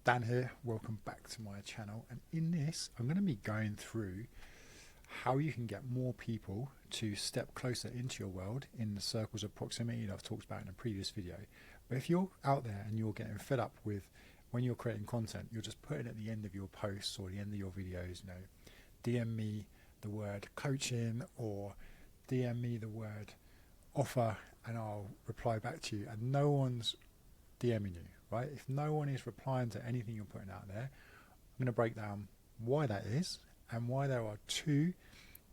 Dan here, welcome back to my channel, and in this I'm going to be going through how you can get more people to step closer into your world in the circles of proximity that I've talked about in a previous video. But if you're out there and you're getting fed up with when you're creating content, you're just putting at the end of your posts or the end of your videos, DM me the word coaching or DM me the word offer and I'll reply back to you, and no one's DMing you, right? If no one is replying to anything you're putting out there, I'm going to break down why that is and why there are two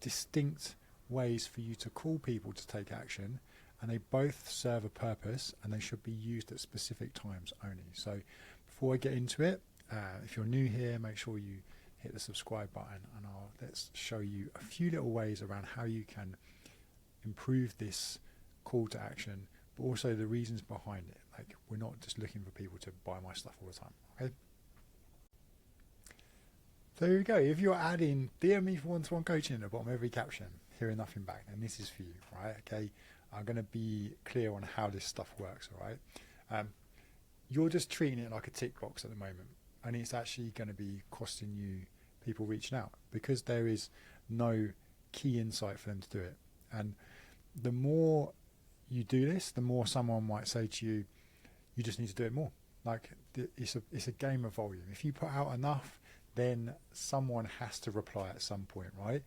distinct ways for you to call people to take action, and they both serve a purpose and they should be used at specific times only. So before I get into it, if you're new here, make sure you hit the subscribe button, and let's show you a few little ways around how you can improve this call to action, but also the reasons behind it. Like, we're not just looking for people to buy my stuff all the time, okay? So here we go. If you're adding DM me for one-to-one coaching at the bottom of every caption, hearing nothing back, then this is for you, right? Okay, I'm going to be clear on how this stuff works, all right? You're just treating it like a tick box at the moment, and it's actually going to be costing you people reaching out because there is no key insight for them to do it. And the more you do this, the more someone might say to you, you just need to do it more. Like, it's a game of volume. If you put out enough, then someone has to reply at some point, right?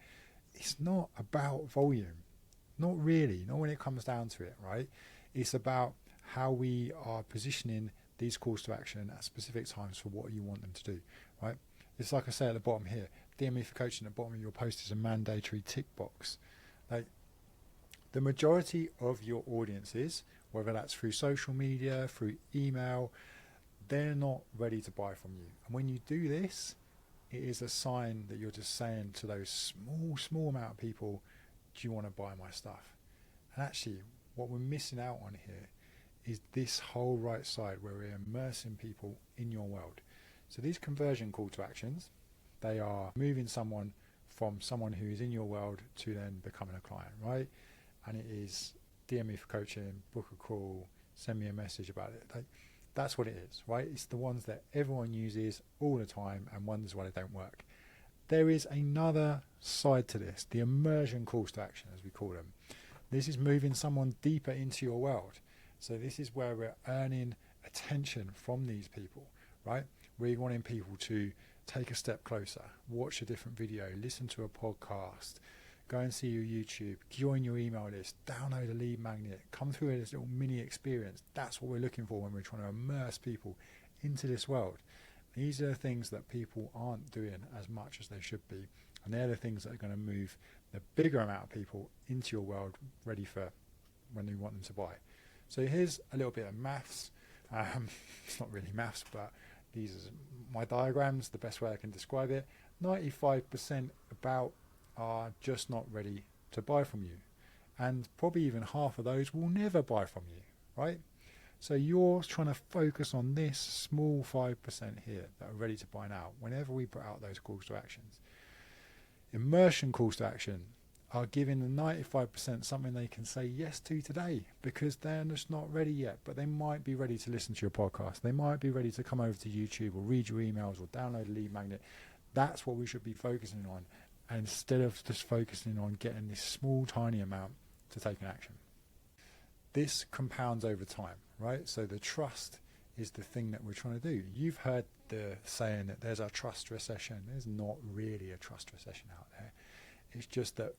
It's not about volume. Not really. Not when it comes down to it, right? It's about how we are positioning these calls to action at specific times for what you want them to do, right? It's like I say at the bottom here, DM me for coaching at the bottom of your post is a mandatory tick box. Like, the majority of your audiences, whether that's through social media, through email, they're not ready to buy from you. And when you do this, it is a sign that you're just saying to those small amount of people, do you want to buy my stuff? And actually, what we're missing out on here is this whole right side where we're immersing people in your world. So these conversion call to actions, they are moving someone from someone who is in your world to then becoming a client, right? And it is DM me for coaching, book a call, send me a message about it. Like, that's what it is, right? It's the ones that everyone uses all the time and wonders why they don't work. There is another side to this, the immersion calls to action, as we call them. This is moving someone deeper into your world. So this is where we're earning attention from these people, right? We're wanting people to take a step closer, watch a different video, listen to a podcast, go and see your YouTube, join your email list, download a lead magnet, come through this little mini experience. That's what we're looking for when we're trying to immerse people into this world. These are the things that people aren't doing as much as they should be, and they're the things that are going to move the bigger amount of people into your world ready for when you want them to buy. So here's a little bit of maths. It's not really maths, but these are my diagrams, the best way I can describe it. 95% about are just not ready to buy from you, and probably even half of those will never buy from you, right? So you're trying to focus on this small 5% here that are ready to buy now whenever we put out those calls to actions. Immersion calls to action are giving the 95% something they can say yes to today because they're just not ready yet, but they might be ready to listen to your podcast. They might be ready to come over to YouTube or read your emails or download a lead magnet. That's what we should be focusing on, instead of just focusing on getting this small tiny amount to take an action. This compounds over time, right? So the trust is the thing that we're trying to do. You've heard the saying that there's a trust recession. There's not really a trust recession out there. It's just that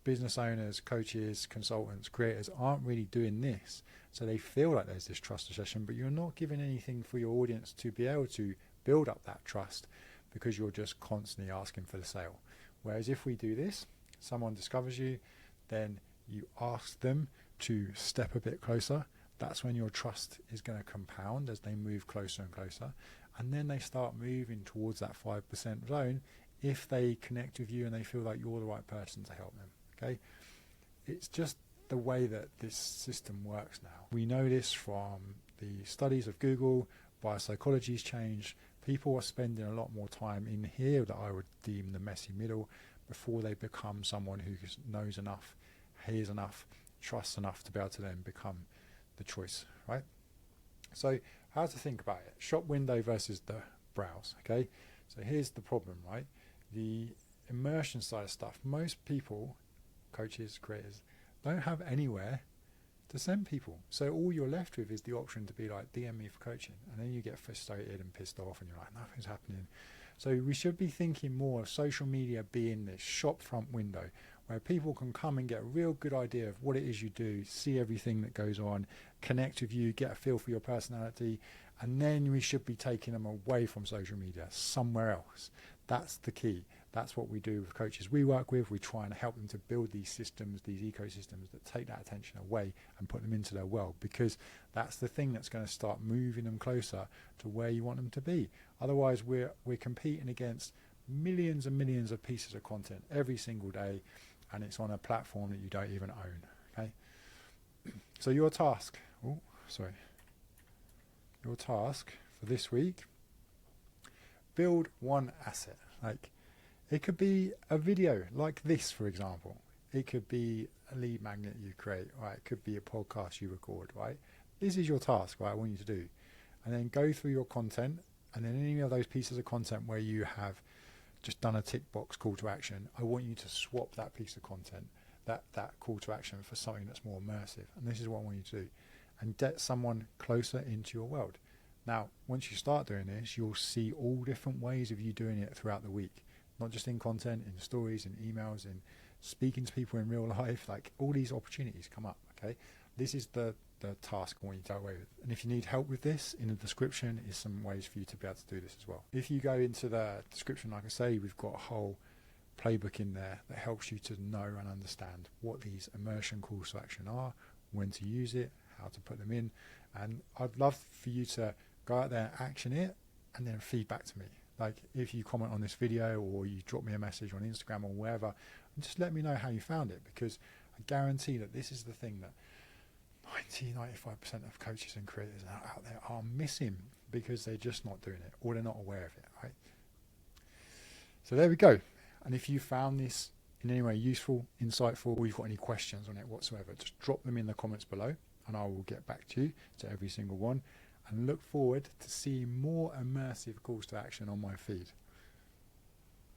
business owners, coaches, consultants, creators aren't really doing this, so they feel like there's this trust recession, but you're not giving anything for your audience to be able to build up that trust because you're just constantly asking for the sale. Whereas if we do this, someone discovers you, then you ask them to step a bit closer. That's when your trust is going to compound as they move closer and closer. And then they start moving towards that 5% zone if they connect with you and they feel like you're the right person to help them, okay? It's just the way that this system works now. We know this from the studies of Google, biopsychology's changed. People are spending a lot more time in here that I would deem the messy middle before they become someone who knows enough, hears enough, trusts enough to be able to then become the choice, right? So how to think about it. Shop window versus the browse, okay? So here's the problem, right? The immersion side of stuff, most people, coaches, creators, don't have anywhere to send people. So all you're left with is the option to be like, DM me for coaching. And then you get frustrated and pissed off and you're like, nothing's happening. So we should be thinking more of social media being this shop front window where people can come and get a real good idea of what it is you do, see everything that goes on, connect with you, get a feel for your personality, and then we should be taking them away from social media somewhere else. That's the key. That's what we do with coaches we work with. We try and help them to build these systems, these ecosystems that take that attention away and put them into their world, because that's the thing that's going to start moving them closer to where you want them to be. Otherwise, we're competing against millions and millions of pieces of content every single day, and it's on a platform that you don't even own. Okay. So your task, your task for this week, build one asset. Like, it could be a video like this, for example. It could be a lead magnet you create, right? It could be a podcast you record, right? This is your task, right? I want you to do. And then go through your content, and then any of those pieces of content where you have just done a tick box call to action, I want you to swap that piece of content, that call to action, for something that's more immersive. And this is what I want you to do. And get someone closer into your world. Now, once you start doing this, you'll see all different ways of you doing it throughout the week. Not just in content, in stories, in emails, in speaking to people in real life. Like, all these opportunities come up, okay? This is the task I want you to go away with. And if you need help with this, in the description is some ways for you to be able to do this as well. If you go into the description, like I say, we've got a whole playbook in there that helps you to know and understand what these immersion calls to action are, when to use it, how to put them in. And I'd love for you to go out there, action it, and then feedback to me. Like, if you comment on this video or you drop me a message on Instagram or wherever, just let me know how you found it, because I guarantee that this is the thing that 90-95% of coaches and creators out there are missing, because they're just not doing it, or they're not aware of it, right? So there we go. And if you found this in any way useful, insightful, or you've got any questions on it whatsoever, just drop them in the comments below and I will get back to you, to every single one, and look forward to seeing more immersive calls to action on my feed.